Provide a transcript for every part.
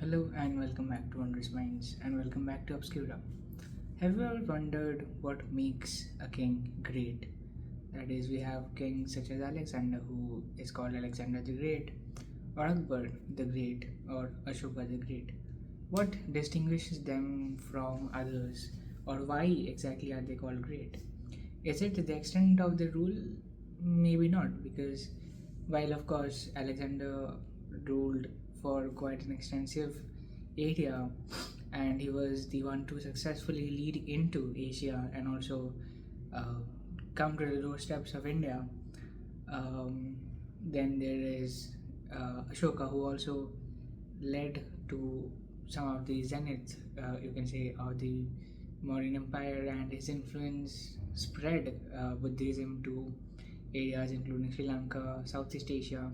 Hello and welcome back to Wondrous Minds and welcome back to Obscura. Have you ever wondered what makes a king great? That is, we have kings such as Alexander, who is called Alexander the Great, or Akbar the Great, or Ashoka the Great. What distinguishes them from others, or why exactly are they called great? Is it the extent of the rule? Maybe not, because while of course Alexander ruled for quite an extensive area and he was the one to successfully lead into Asia and also uh, come to the doorsteps of India. Um, then there is Ashoka, who also led to some of the zenith, you can say, of the Mauryan Empire, and his influence spread Buddhism to areas including Sri Lanka, Southeast Asia,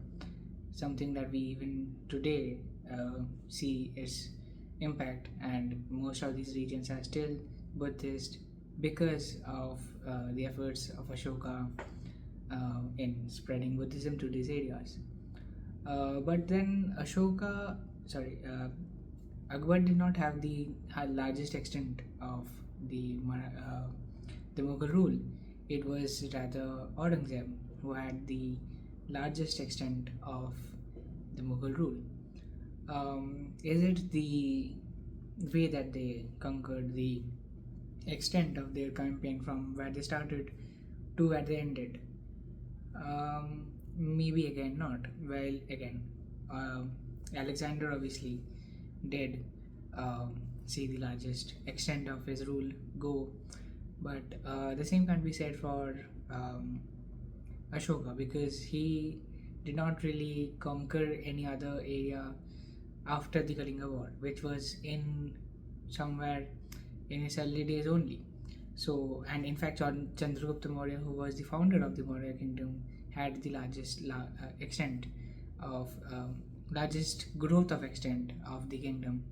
something that we even today see its impact, and most of these regions are still Buddhist because of the efforts of Ashoka in spreading Buddhism to these areas. But then Akbar did not have the largest extent of the Mughal rule. It was rather Aurangzeb who had the largest extent of the Mughal rule. Is it the way that they conquered, the extent of their campaign from where they started to where they ended? Maybe again not. Well, again, Alexander obviously did see the largest extent of his rule go, but the same can't be said for Ashoka, because he did not really conquer any other area after the Kalinga War, which was in somewhere in his early days only. So, and in fact, Chandragupta Maurya, who was the founder of the Maurya kingdom, had the extent of largest growth of extent of the kingdom,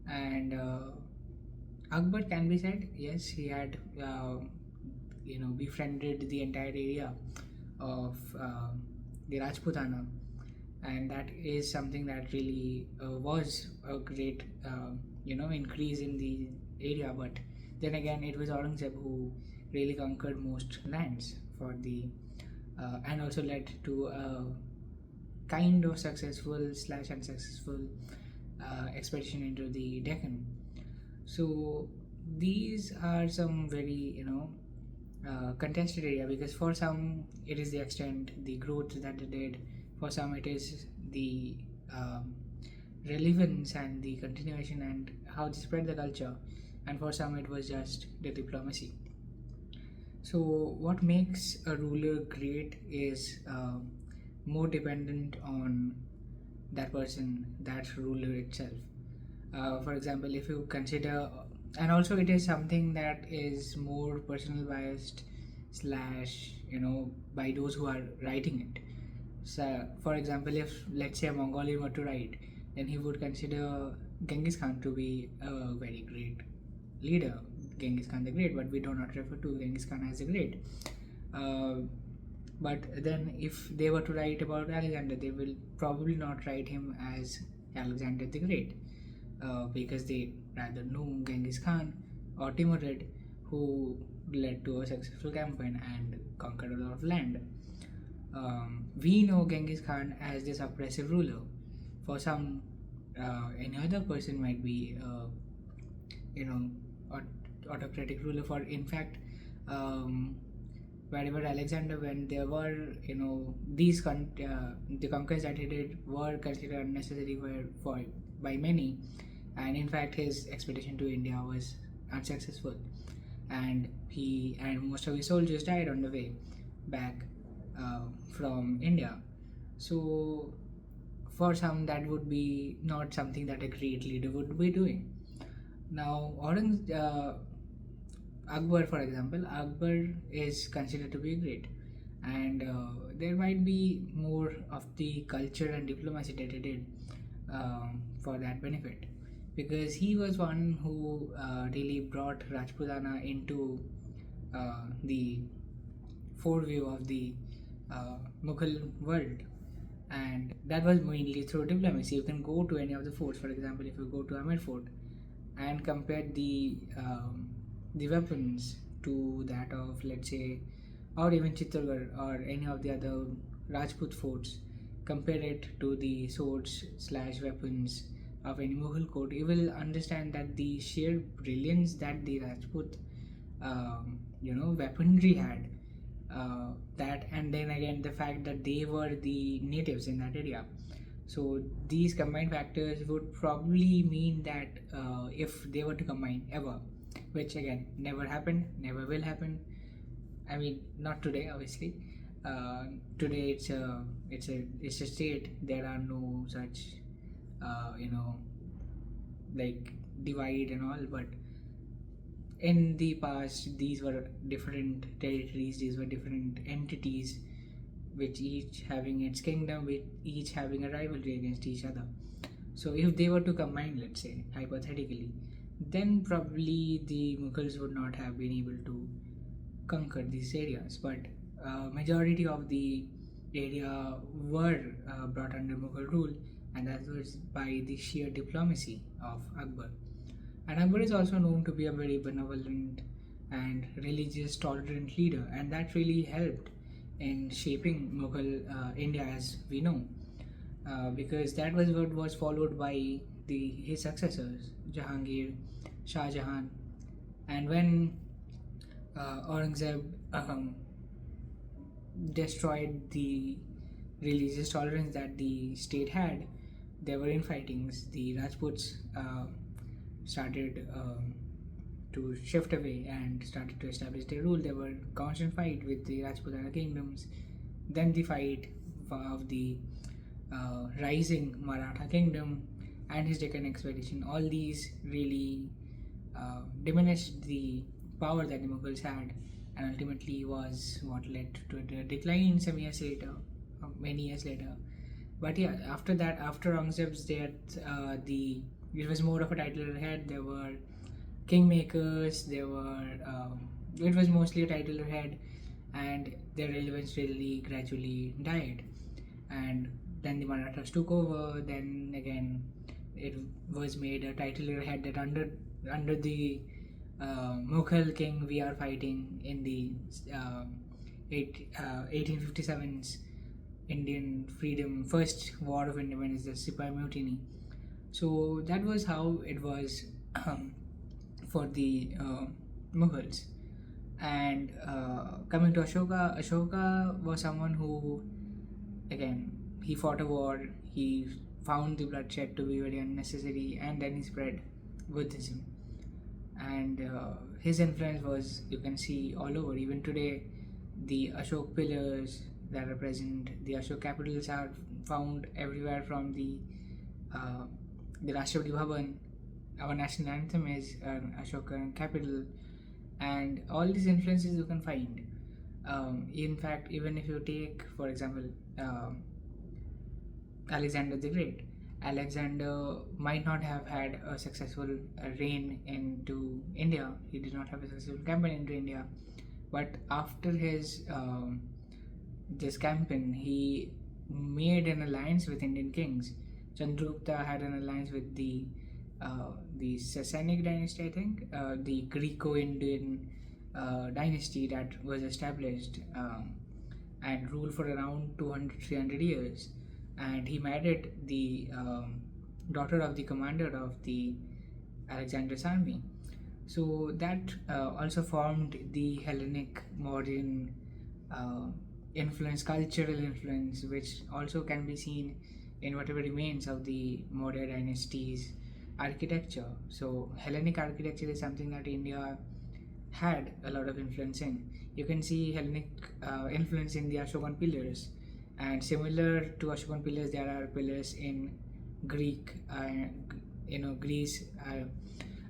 and Akbar can be said, yes, he had befriended the entire area of the Rajputana, and that is something that really was a great increase in the area. But then again, it was Aurangzeb who really conquered most lands for the and also led to a kind of successful slash unsuccessful expedition into the Deccan. So these are some very contested area, because for some it is the extent, the growth that they did. For some it is the um, relevance and the continuation and how they spread the culture, and for some it was just the diplomacy. So what makes a ruler great is more dependent on that person, that ruler itself. For example, if you consider, and also it is something that is more personal biased slash by those who are writing it. So, for example, if let's say a Mongolian were to write, then he would consider Genghis Khan to be a very great leader, Genghis Khan the Great, but we do not refer to Genghis Khan as the Great. Uh, but then, if they were to write about Alexander, they will probably not write him as Alexander the Great, because they rather knew Genghis Khan or Timurid, who led to a successful campaign and conquered a lot of land. We know Genghis Khan as this oppressive ruler. For some, any other person might be, you know, autocratic ruler. For in fact, um, wherever Alexander went, there were the conquests that he did were considered unnecessary for by many, and in fact his expedition to India was unsuccessful, and he and most of his soldiers died on the way back from India. So for some that would be not something that a great leader would be doing. Now, Akbar, for example, Akbar is considered to be great, and there might be more of the culture and diplomacy that he did for that benefit, because he was one who really brought Rajputana into the foreview of the Mughal world, and that was mainly through diplomacy. You can go to any of the forts. For example, if you go to Amer Fort and compare the weapons to that of, let's say, or even Chittorgarh or any of the other Rajput forts, compare it to the swords slash weapons of any Mughal court, you will understand that the sheer brilliance that the Rajput weaponry had, that, and then again the fact that they were the natives in that area. So these combined factors would probably mean that if they were to combine ever, which again never happened, never will happen. I mean, not today, obviously. Today it's a state. There are no such like divide and all. But in the past, these were different territories. These were different entities, which each having its kingdom, with each having a rivalry against each other. So if they were to combine, let's say hypothetically, then probably the Mughals would not have been able to conquer these areas. But majority of the area were brought under Mughal rule, and that was by the sheer diplomacy of Akbar. And Akbar is also known to be a very benevolent and religious, tolerant leader, and that really helped in shaping Mughal India as we know, because that was what was followed by his successors, Jahangir, Shah Jahan, and when Aurangzeb destroyed the religious tolerance that the state had, there were infightings. The Rajputs started to shift away and started to establish their rule. There were constant fight with the Rajputana kingdoms. Then the fight of the rising Maratha kingdom and his Deccan expedition. All these really diminished the power that the Mughals had, and ultimately was what led to the decline some years later, many years later. But yeah, after that, after Aurangzeb's death, it was more of a title head. There were kingmakers. There were it was mostly a title head, and their relevance really gradually died. And then the Marathas took over. Then again, it was made a title head that under the Mughal king we are fighting in the 1857's Indian freedom, first war of independence, the Sipai Mutiny. So that was how it was for the Mughals. And coming to Ashoka, Ashoka was someone who, again, he fought a war, he found the bloodshed to be very unnecessary, and then he spread Buddhism. And his influence was, you can see, all over. Even today, the Ashok pillars that are present, the Ashok capitals are found everywhere, from the Rashtrapati Bhavan. Our national anthem is an Ashoka capital, and all these influences you can find. In fact, even if you take, for example, Alexander the Great, Alexander might not have had a successful reign into India. He did not have a successful campaign into India, but after his this campaign, he made an alliance with Indian kings. Chandragupta had an alliance with the Sasanic dynasty, I think, the Greco-Indian dynasty that was established and ruled for around 200-300 years. And he married the daughter of the commander of the Alexander's army. So that also formed the Hellenic modern influence, cultural influence, which also can be seen in whatever remains of the Maurya dynasty's architecture. So Hellenic architecture is something that India had a lot of influence in. You can see Hellenic influence in the Ashokan pillars, and similar to Ashokan pillars, there are pillars in Greek, Greece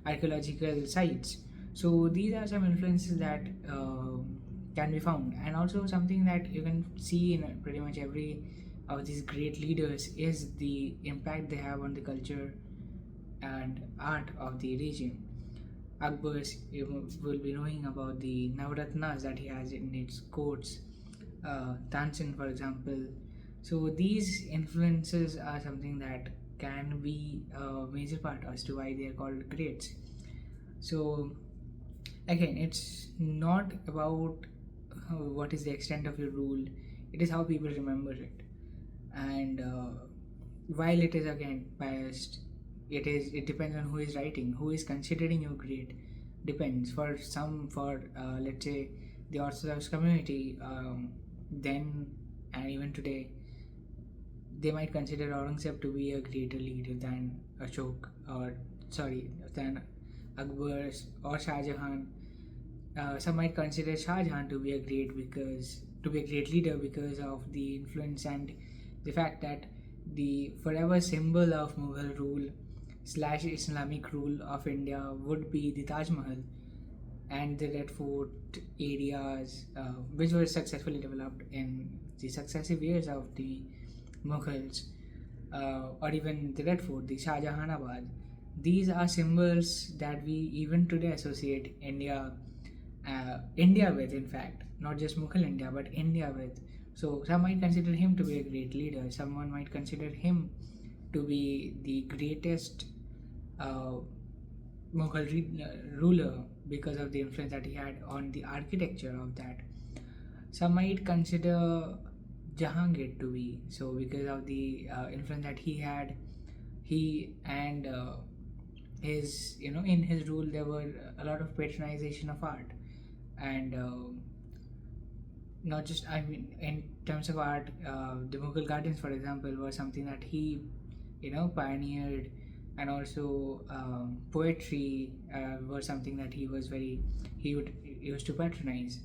archaeological sites. So these are some influences that can be found, and also something that you can see in pretty much every of these great leaders is the impact they have on the culture and art of the region. Akbar's, you will be knowing about the Navaratnas that he has in its courts. Tansin, for example, So these influences are something that can be a major part as to why they are called greats. So again, it's not about what is the extent of your rule, it is how people remember it. And while it is again biased, it depends on who is writing, who is considering you great. Depends. For some, for let's say the Orthodox community, then and even today, they might consider Aurangzeb to be a greater leader than Ashok, or sorry, than Akbar or Shah Jahan. Some might consider Shah Jahan to be a great leader because of the influence and the fact that the forever symbol of Mughal rule slash Islamic rule of India would be the Taj Mahal and the Red Fort areas, which were successfully developed in the successive years of the Mughals, or even the Red Fort, the Shah Jahanabad. These are symbols that we even today associate India with, in fact, not just Mughal India, but India with. So some might consider him to be a great leader. Someone might consider him to be the greatest uh, ruler because of the influence that he had on the architecture of that. Some might consider Jahangir to be so because of the influence that he had. He and his, in his rule there were a lot of patronization of art, and not just, I mean, in terms of art, the Mughal gardens, for example, were something that he, pioneered, and also poetry was something that he used to patronize.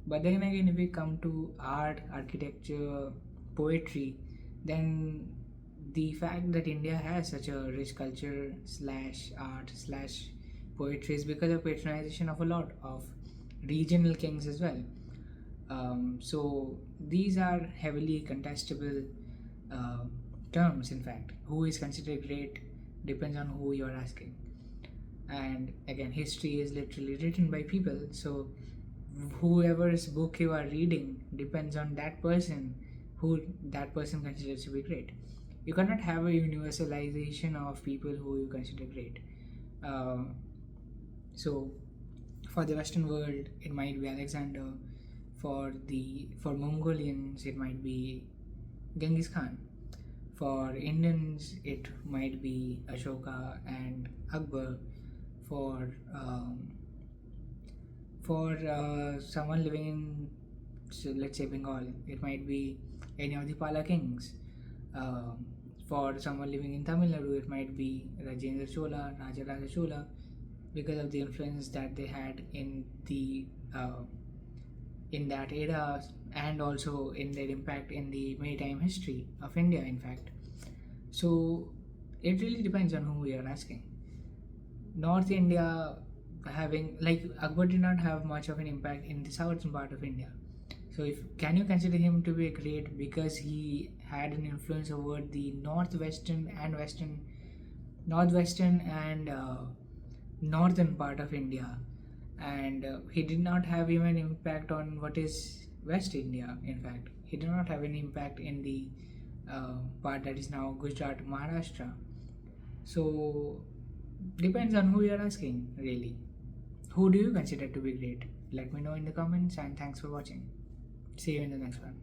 But then again, if we come to art, architecture, poetry, then the fact that India has such a rich culture slash art slash poetry is because of patronization of a lot of regional kings as well. So these are heavily contestable uh, terms. In fact, who is considered great depends on who you are asking. And again, history is literally written by people. So whoever's book you are reading depends on that person, who that person considers to be great. You cannot have a universalization of people who you consider great. Um, so for the Western world, it might be Alexander. For Mongolians, it might be Genghis Khan. For Indians, it might be Ashoka and Akbar. For someone living in, so let's say, Bengal, it might be any of the Pala kings. Um, for someone living in Tamil Nadu, it might be Rajendra Chola, Rajaraja Chola, because of the influence that they had in that era, and also in their impact in the maritime history of India, in fact. So it really depends on who we are asking. North India, having like Akbar did not have much of an impact in the southern part of India. So if can you consider him to be great because he had an influence over the northwestern and northern part of India, and he did not have even impact on what is West India. In fact, he did not have any impact in the part that is now Gujarat, Maharashtra. So depends on who you are asking, really. Who do you consider to be great? Let me know in the comments, and thanks for watching. See you in the next one.